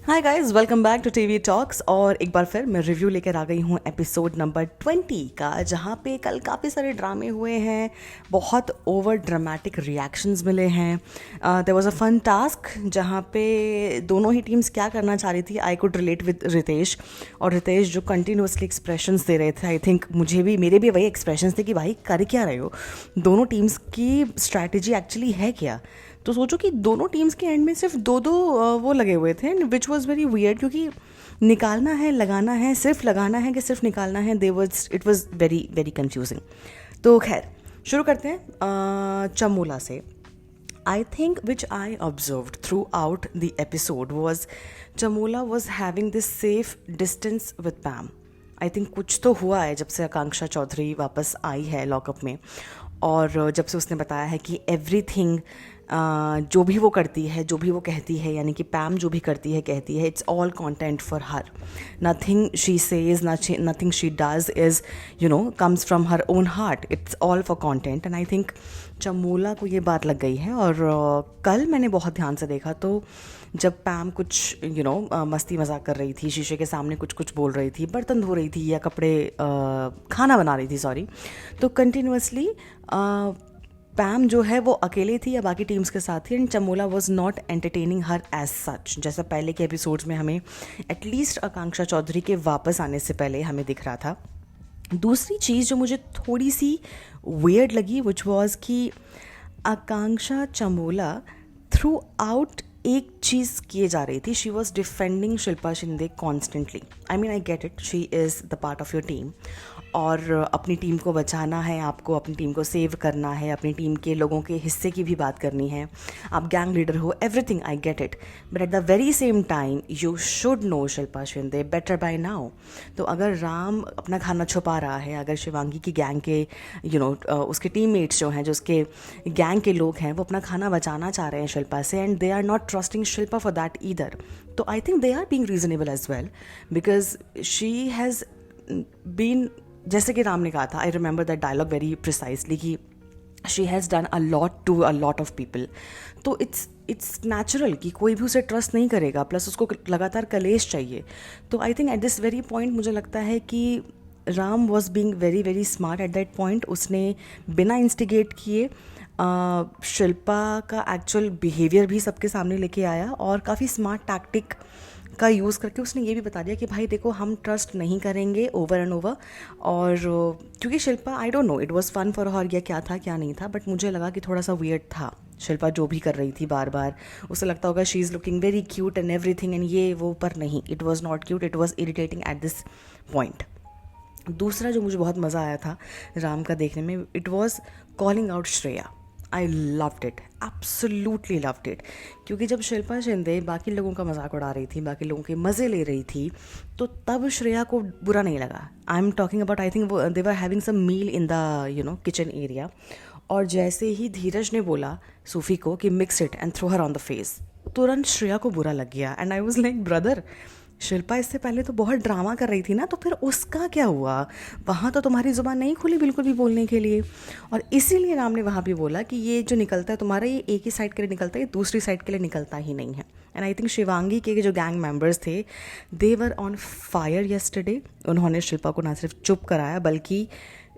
Hi guys, welcome back to TV talks. और एक बार फिर मैं रिव्यू लेकर आ गई हूँ एपिसोड नंबर 20 का, जहाँ पे कल काफ़ी सारे ड्रामे हुए हैं, बहुत ओवर ड्रामेटिक रिएक्शंस मिले हैं। There was a fun task जहाँ पे दोनों ही टीम्स क्या करना चाह रही थी। I could relate with Ritesh, और रितेश जो कंटिन्यूसली एक्सप्रेशंस दे रहे थे, आई थिंक मेरे भी वही एक्सप्रेशंस थे कि भाई कर क्या रहे हो, दोनों टीम्स की स्ट्रैटेजी एक्चुअली है क्या। तो सोचो कि दोनों टीम्स के एंड में सिर्फ दो दो वो लगे हुए थे, विच वॉज वेरी वियर्ड, क्योंकि निकालना है, लगाना है, सिर्फ लगाना है कि सिर्फ निकालना है, it was very very confusing. तो खैर शुरू करते हैं चमोला से। I think which I observed throughout the episode was Chamola was having this safe distance with Pam. I think कुछ तो हुआ है जब से आकांक्षा चौधरी वापस आई है लॉकअप में, और जब से उसने बताया है कि एवरीथिंग जो भी वो करती है, जो भी वो कहती है, यानी कि पैम जो भी करती है कहती है, it's all content for her. Nothing she says, nothing she does is comes from her own heart, it's all for content. And I think Chamola को ये बात लग गई है। और कल मैंने बहुत ध्यान से देखा तो जब पैम कुछ मस्ती मजाक कर रही थी, शीशे के सामने कुछ कुछ बोल रही थी, बर्तन धो रही थी या कपड़े खाना बना रही थी, सॉरी, तो कंटिन्यूसली पैम जो है वो अकेले थी या बाकी टीम्स के साथ थी, and Chamola was not entertaining her as such, जैसा पहले के एपिसोड्स में हमें एटलीस्ट आकांक्षा चौधरी के वापस आने से पहले हमें दिख रहा था। दूसरी चीज़ जो मुझे थोड़ी सी वियर्ड लगी विच वॉज कि आकांक्षा चमोला थ्रू आउट एक चीज़ किए जा रही थी, she was defending Shilpa Shinde constantly. I mean I get it, she is the part of your team, और अपनी टीम को बचाना है, आपको अपनी टीम को सेव करना है, अपनी टीम के लोगों के हिस्से की भी बात करनी है, आप गैंग लीडर हो, everything, I get it, but at the very same time you should know Shilpa Shinde better by now. तो अगर राम अपना खाना छुपा रहा है, अगर शिवांगी की गैंग के उसके टीममेट्स जो हैं, जो उसके गैंग के लोग हैं, वो अपना खाना बचाना चाह रहे हैं शिल्पा से, and they are not trusting Shilpa for that either, तो I think they are being reasonable as well, because she has been, जैसे कि राम ने कहा था, I remember that dialogue very precisely, कि she has done a lot to a lot of people. तो it's natural कि कोई भी उसे ट्रस्ट नहीं करेगा, प्लस उसको लगातार कलेश चाहिए। तो I think at this very point मुझे लगता है कि Ram was being very very smart at that point. उसने बिना इंस्टिगेट किए शिल्पा का एक्चुअल बिहेवियर भी सबके सामने लेके आया, और काफ़ी स्मार्ट टैक्टिक का यूज़ करके उसने ये भी बता दिया कि भाई देखो, हम ट्रस्ट नहीं करेंगे ओवर एंड ओवर। और क्योंकि Shilpa, I don't know it was fun for her या क्या था क्या नहीं था, बट मुझे लगा कि थोड़ा सा वियर्ड था शिल्पा जो भी कर रही थी, बार बार उसे लगता होगा she is looking very cute and everything and ये वो, पर नहीं, it was not cute, it was irritating at this point. दूसरा जो मुझे बहुत मज़ा आया था राम का देखने में, it was calling out Shreya. I loved it, absolutely loved it, क्योंकि जब शिल्पा शिंदे बाकी लोगों का मजाक उड़ा रही थी, बाकी लोगों के मज़े ले रही थी, तो तब श्रेया को बुरा नहीं लगा। I am talking about, I think they were having some meal in the kitchen area, और जैसे ही धीरज ने बोला सूफी को कि mix it and throw her on the face, तुरंत श्रेया को बुरा लग गया। And I was like, brother, Shilpa इससे पहले तो बहुत ड्रामा कर रही थी ना, तो फिर उसका क्या हुआ? वहाँ तो तुम्हारी ज़ुबान नहीं खुली बिल्कुल भी बोलने के लिए। और इसीलिए राम ने वहाँ भी बोला कि ये जो निकलता है तुम्हारा, ये एक ही साइड के लिए निकलता है, ये दूसरी साइड के लिए निकलता ही नहीं है। एंड आई थिंक शिवांगी के जो गैंग मेंबर्स थे, they were on fire yesterday. उन्होंने शिल्पा को ना सिर्फ चुप कराया, बल्कि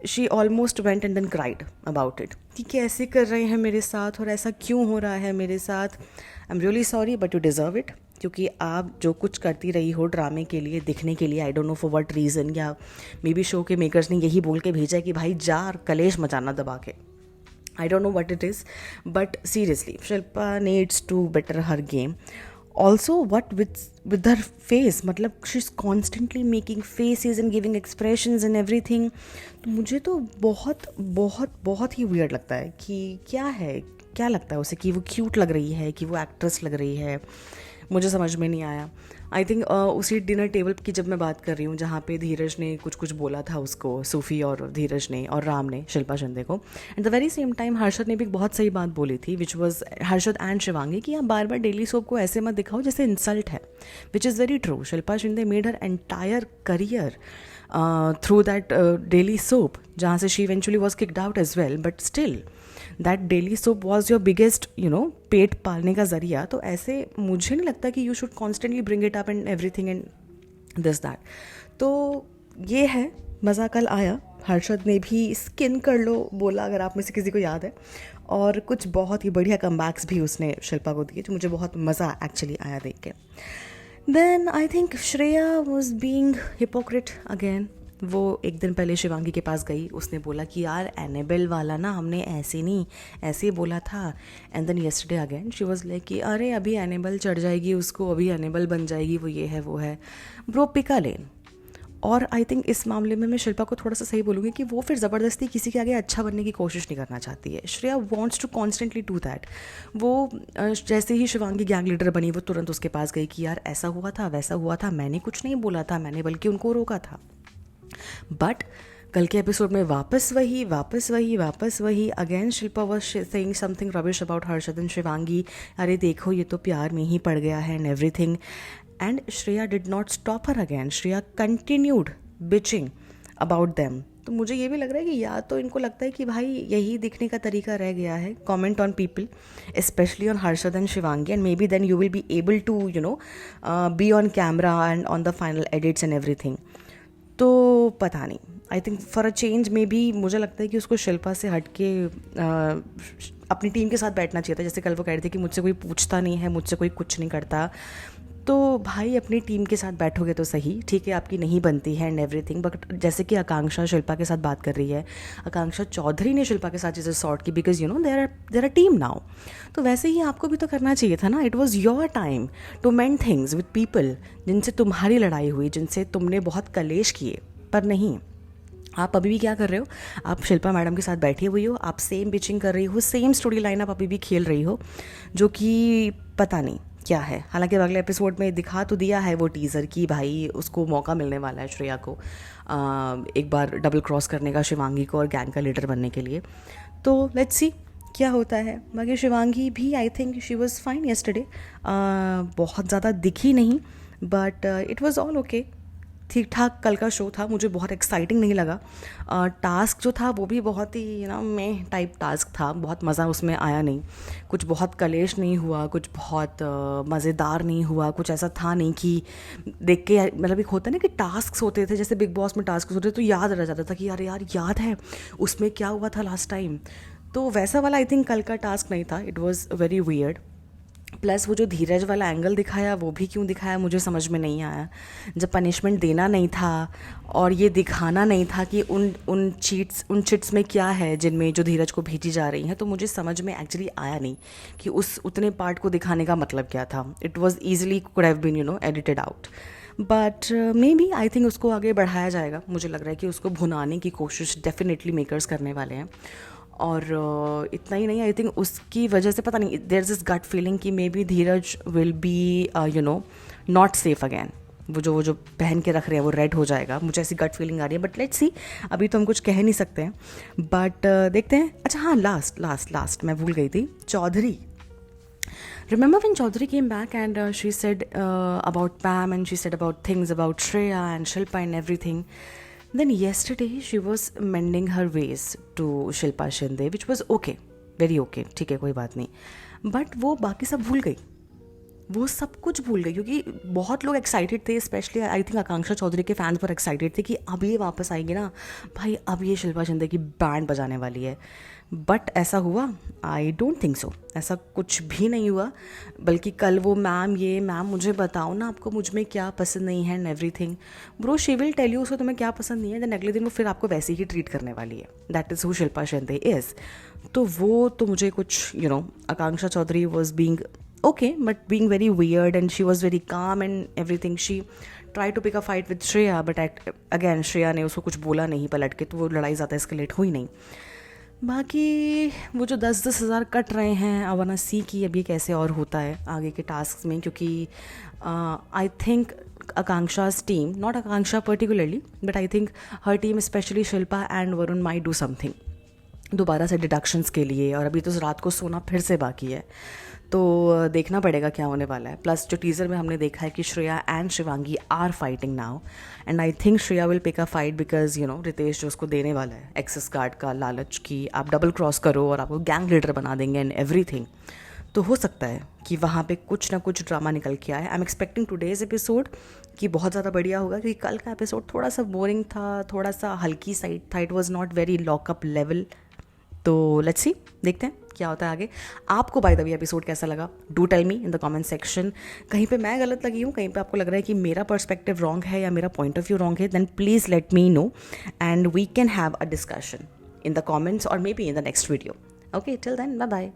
she almost went and then cried about it, कि कैसे कर रहे हैं मेरे साथ और ऐसा क्यों हो रहा है मेरे साथ। I am really sorry but you deserve it, क्योंकि आप जो कुछ करती रही हो ड्रामे के लिए, दिखने के लिए, आई don't know for what reason, या मे बी शो के मेकर्स ने यही बोल के भेजा है कि भाई जा और कलेश मचाना दबा के, I don't know what it is, but seriously Shilpa needs to better her game. Also what with her face, मतलब she is constantly making faces and giving expressions and everything. तो मुझे तो बहुत बहुत बहुत ही वियर्ड लगता है कि क्या है, क्या लगता है उसे कि वो क्यूट लग रही है, कि वो एक्ट्रेस लग रही है, मुझे समझ में नहीं आया। आई थिंक उसी डिनर टेबल की जब मैं बात कर रही हूँ, जहाँ पे धीरज ने कुछ कुछ बोला था उसको, सूफी और धीरज ने और राम ने शिल्पा शिंदे को, eight the very same time Harshad ने भी एक बहुत सही बात बोली थी, which was Harshad and Shivangi, कि आप बार बार डेली सोप को ऐसे मत दिखाओ जैसे इंसल्ट है, which is very true. Shilpa Shinde made her entire career through that daily soap, जहाँ से she eventually was kicked out as well, but still that daily soap was your biggest पेट पालने का ज़रिया, तो ऐसे मुझे नहीं लगता कि you should constantly bring it up and everything and this that. तो ये है, मज़ा कल आया। हर्षद ने भी स्किन कर लो बोला, अगर आप में से किसी को याद है, और कुछ बहुत ही बढ़िया कमबैक्स भी उसने शिल्पा को दिए, जो मुझे बहुत मज़ा एक्चुअली आया देख के। Then I think Shreya was being hypocrite again. वो एक दिन पहले शिवांगी के पास गई, उसने बोला कि यार एनेबल वाला ना हमने ऐसे नहीं, ऐसे ही बोला था। And then yesterday again she was like कि अरे अभी एनेबल चढ़ जाएगी उसको, अभी एनेबल बन जाएगी, वो ये है वो है। ब्रो पिक अ लेन। और आई थिंक इस मामले में मैं शिल्पा को थोड़ा सा सही बोलूँगी कि वो फिर ज़बरदस्ती किसी के आगे अच्छा बनने की कोशिश नहीं करना चाहती है। Shreya wants to constantly do that. वो जैसे ही शिवांगी गैंग लीडर बनी, वो तुरंत उसके पास गई कि यार ऐसा हुआ था, वैसा हुआ था, मैंने कुछ नहीं बोला था, मैंने बल्कि उनको रोका था। बट कल के एपिसोड में वापस वही again Shilpa was saying something rubbish about Harshad and Shivangi. अरे देखो ये तो प्यार में ही पड़ गया है and everything. And Shreya did not stop her again, Shreya continued bitching about them. तो मुझे ये भी लग रहा है कि या तो इनको लगता है कि भाई यही दिखने का तरीका रह गया है, comment on people specially on Harshad and Shivangi, and maybe then you will be able to be on camera and on the final edits and everything. तो पता नहीं, I think for a change में भी मुझे लगता है कि उसको शिल्पा से हट के अपनी टीम के साथ बैठना चाहिए था। जैसे कल वो कह रहे थे कि मुझसे कोई पूछता नहीं है, मुझसे कोई कुछ नहीं करता। तो भाई अपनी टीम के साथ बैठोगे तो सही, ठीक है आपकी नहीं बनती है एंड एवरीथिंग। बट जैसे कि आकांक्षा शिल्पा के साथ बात कर रही है, आकांक्षा चौधरी ने शिल्पा के साथ चीज़ें सॉर्ट की because there are team now. तो वैसे ही आपको भी तो करना चाहिए था ना। It was your time to mend things with people जिनसे तुम्हारी लड़ाई हुई, जिनसे तुमने बहुत कलेश किए। पर नहीं, आप अभी भी क्या कर रहे हो, आप शिल्पा मैडम के साथ बैठी हुई हो, आप सेम बिचिंग कर रही हो, सेम स्टोरी लाइन आप अभी भी खेल रही हो, जो कि पता नहीं क्या है। हालांकि अगले एपिसोड में दिखा तो दिया है वो टीज़र कि भाई उसको मौका मिलने वाला है श्रेया को एक बार डबल क्रॉस करने का शिवांगी को और गैंग का लीडर बनने के लिए। तो लेट्स सी क्या होता है। बाकी शिवांगी भी I think she was fine yesterday, बहुत ज़्यादा दिखी नहीं, but it was all okay, ठीक ठाक कल का शो था। मुझे बहुत एक्साइटिंग नहीं लगा। टास्क जो था वो भी बहुत ही मैं टाइप टास्क था, बहुत मज़ा उसमें आया नहीं। कुछ बहुत कलेश नहीं हुआ, कुछ बहुत मज़ेदार नहीं हुआ, कुछ ऐसा था नहीं कि देख के मतलब एक होता है ना कि टास्क होते थे, जैसे बिग बॉस में टास्क होते थे तो याद रह जाता था कि अरे यार याद है उसमें क्या हुआ था लास्ट टाइम। तो वैसा वाला आई थिंक कल का टास्क नहीं था। It was very weird. Plus वो जो धीरज वाला एंगल दिखाया वो भी क्यों दिखाया मुझे समझ में नहीं आया। जब पनिशमेंट देना नहीं था और ये दिखाना नहीं था कि उन चिट्स में क्या है जिनमें जो धीरज को भेजी जा रही हैं, तो मुझे समझ में एक्चुअली आया नहीं कि उस उतने पार्ट को दिखाने का मतलब क्या था। It was easily could have been edited out. But maybe I think उसको आगे बढ़ाया जाएगा। मुझे लग रहा है कि उसको भुनाने की कोशिश डेफिनेटली मेकर्स करने वाले हैं। और इतना ही नहीं, आई थिंक उसकी वजह से पता नहीं there is this gut feeling कि maybe Dheeraj will be not safe again. वो जो पहन के रख रहे हैं वो रेड हो जाएगा, मुझे ऐसी गट फीलिंग आ रही है। बट लेट्स सी, अभी तो हम कुछ कह नहीं सकते हैं, बट देखते हैं। अच्छा हाँ, लास्ट मैं भूल गई थी, Chaudhary. Remember when Chaudhary came back and she said about Pam and she said about things about Shreya and Shilpa and everything. Then yesterday she was mending her ways to Shilpa Shinde, which was okay, very okay, ठीक है कोई बात नहीं। But वो बाकी सब भूल गई, वो सब कुछ भूल गई, क्योंकि बहुत लोग एक्साइटेड थे, स्पेशली आई थिंक आकांक्षा चौधरी के फैंस पर एक्साइटेड थे कि अब ये वापस आएंगे ना भाई, अब ये शिल्पा शिंदे की बैंड बजाने वाली है। बट ऐसा हुआ? I don't think so. ऐसा कुछ भी नहीं हुआ। बल्कि कल वो मैम मुझे बताओ ना आपको मुझ में क्या पसंद नहीं है and everything. Bro she will tell you उसको तुम्हें क्या पसंद नहीं है, देन अगले दिन वो फिर आपको वैसे ही ट्रीट करने वाली है। That is who Shilpa Shinde is. तो वो तो मुझे कुछ Akanksha Chaudhary was being okay, but being very weird, and she was very calm and everything. She tried to pick a fight with Shreya, but again Shreya ने उसको कुछ बोला नहीं पलट के, तो वो लड़ाई ज़्यादा एस्केलेट हुई नहीं। बाकी वो जो 10-10 हज़ार कट रहे हैं, आई वांट टू सी कि अब ये कैसे और होता है आगे के टास्क में, क्योंकि I think Akanksha's team, not Akanksha particularly, but I think her team specially Shilpa and Varun might do something दोबारा से डिडक्शंस के लिए, और अभी तो रात को सोना फिर से बाकी है। तो देखना पड़ेगा क्या होने वाला है। प्लस जो टीज़र में हमने देखा है कि Shreya and Shivangi are fighting now, and I think Shreya will pick a fight because Ritesh जो उसको देने वाला है एक्सेस कार्ड का लालच कि आप डबल क्रॉस करो और आपको गैंग लीडर बना देंगे एंड एवरीथिंग। तो हो सकता है कि वहाँ पे कुछ ना कुछ ड्रामा निकल के आए। I am expecting today's episode कि बहुत ज़्यादा बढ़िया होगा, क्योंकि कल का एपिसोड थोड़ा सा बोरिंग था, थोड़ा सा हल्की साइड था, it was not very lockup level. तो लेट्स सी, देखते हैं क्या होता है आगे। आपको बाय द वे एपिसोड कैसा लगा, do tell me in the comment section. कहीं पे मैं गलत लगी हूँ, कहीं पे आपको लग रहा है कि मेरा पर्सपेक्टिव रॉन्ग है या मेरा पॉइंट ऑफ व्यू रॉन्ग है, then please let me know and we can have a discussion in the comments और maybe in the next video. Okay, till then, bye bye.